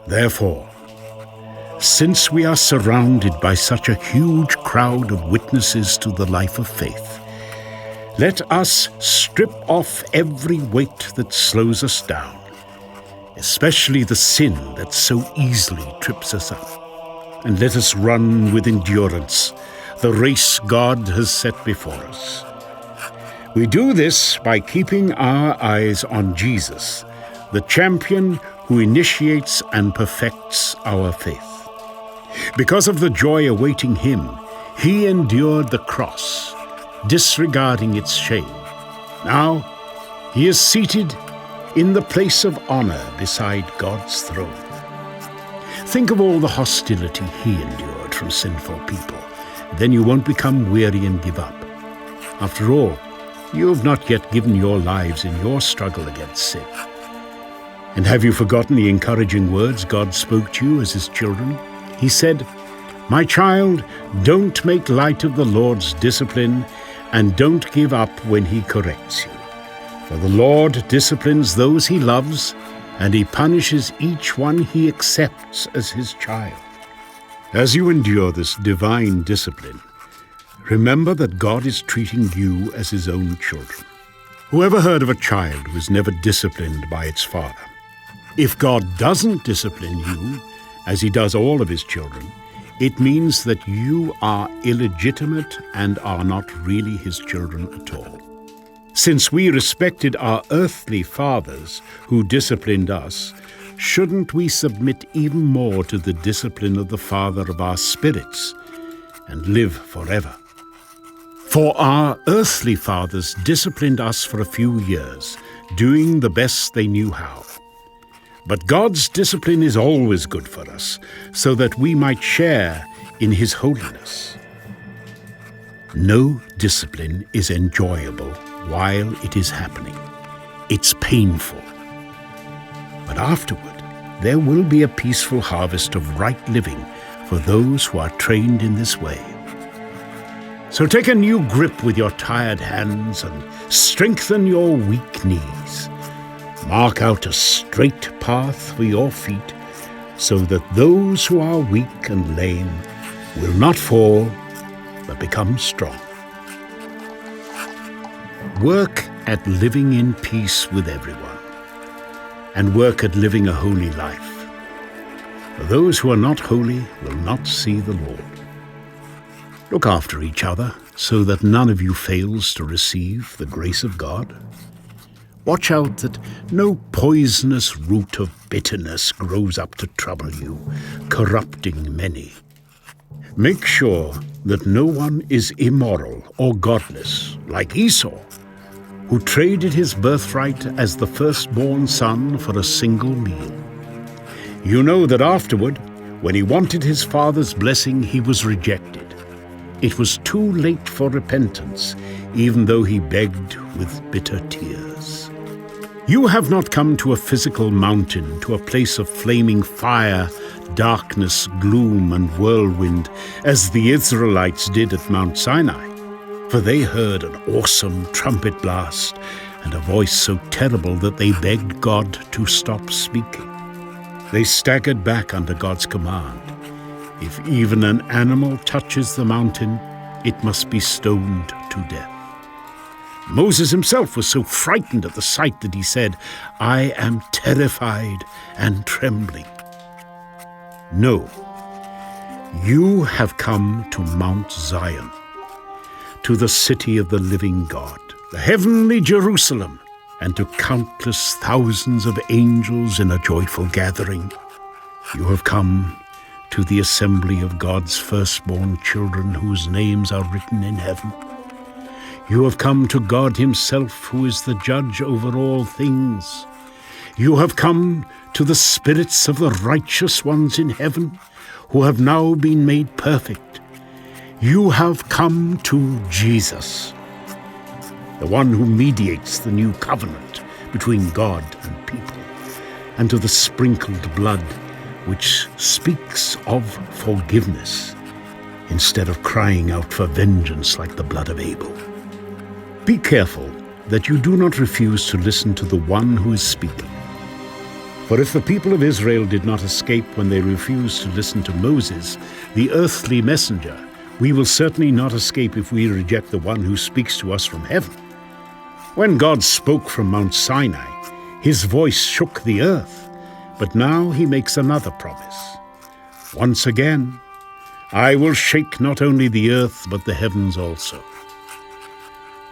Therefore, since we are surrounded by such a huge crowd of witnesses to the life of faith, let us strip off every weight that slows us down, especially the sin that so easily trips us up, and let us run with endurance the race God has set before us. We do this by keeping our eyes on Jesus, the champion who initiates and perfects our faith. Because of the joy awaiting him, he endured the cross, disregarding its shame. Now, he is seated in the place of honor beside God's throne. Think of all the hostility he endured from sinful people. Then you won't become weary and give up. After all, you have not yet given your lives in your struggle against sin. And have you forgotten the encouraging words God spoke to you as his children? He said, "My child, don't make light of the Lord's discipline, and don't give up when he corrects you. For the Lord disciplines those he loves, and he punishes each one he accepts as his child." As you endure this divine discipline, remember that God is treating you as his own children. Whoever heard of a child who was never disciplined by its father? If God doesn't discipline you, as he does all of his children, it means that you are illegitimate and are not really his children at all. Since we respected our earthly fathers who disciplined us, shouldn't we submit even more to the discipline of the Father of our spirits and live forever? For our earthly fathers disciplined us for a few years, doing the best they knew how. But God's discipline is always good for us, so that we might share in his holiness. No discipline is enjoyable while it is happening. It's painful. But afterward, there will be a peaceful harvest of right living for those who are trained in this way. So take a new grip with your tired hands and strengthen your weak knees. Mark out a straight path for your feet, so that those who are weak and lame will not fall, but become strong. Work at living in peace with everyone, and work at living a holy life. For those who are not holy will not see the Lord. Look after each other, so that none of you fails to receive the grace of God. Watch out that no poisonous root of bitterness grows up to trouble you, corrupting many. Make sure that no one is immoral or godless, like Esau, who traded his birthright as the firstborn son for a single meal. You know that afterward, when he wanted his father's blessing, he was rejected. It was too late for repentance, even though he begged with bitter tears. You have not come to a physical mountain, to a place of flaming fire, darkness, gloom, and whirlwind, as the Israelites did at Mount Sinai. For they heard an awesome trumpet blast and a voice so terrible that they begged God to stop speaking. They staggered back under God's command. If even an animal touches the mountain, it must be stoned to death. Moses himself was so frightened at the sight that he said, "I am terrified and trembling." No, you have come to Mount Zion, to the city of the living God, the heavenly Jerusalem, and to countless thousands of angels in a joyful gathering. You have come to the assembly of God's firstborn children whose names are written in heaven. You have come to God himself, who is the judge over all things. You have come to the spirits of the righteous ones in heaven, who have now been made perfect. You have come to Jesus, the one who mediates the new covenant between God and people, and to the sprinkled blood which speaks of forgiveness instead of crying out for vengeance like the blood of Abel. Be careful that you do not refuse to listen to the one who is speaking. For if the people of Israel did not escape when they refused to listen to Moses, the earthly messenger, we will certainly not escape if we reject the one who speaks to us from heaven. When God spoke from Mount Sinai, his voice shook the earth, but now he makes another promise. Once again, I will shake not only the earth but the heavens also.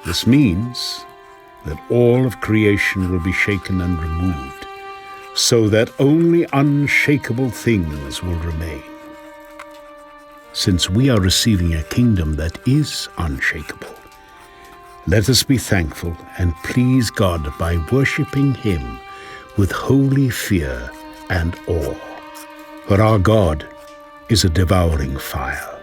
This means that all of creation will be shaken and removed, so that only unshakable things will remain. Since we are receiving a kingdom that is unshakable, let us be thankful and please God by worshiping him with holy fear and awe. For our God is a devouring fire.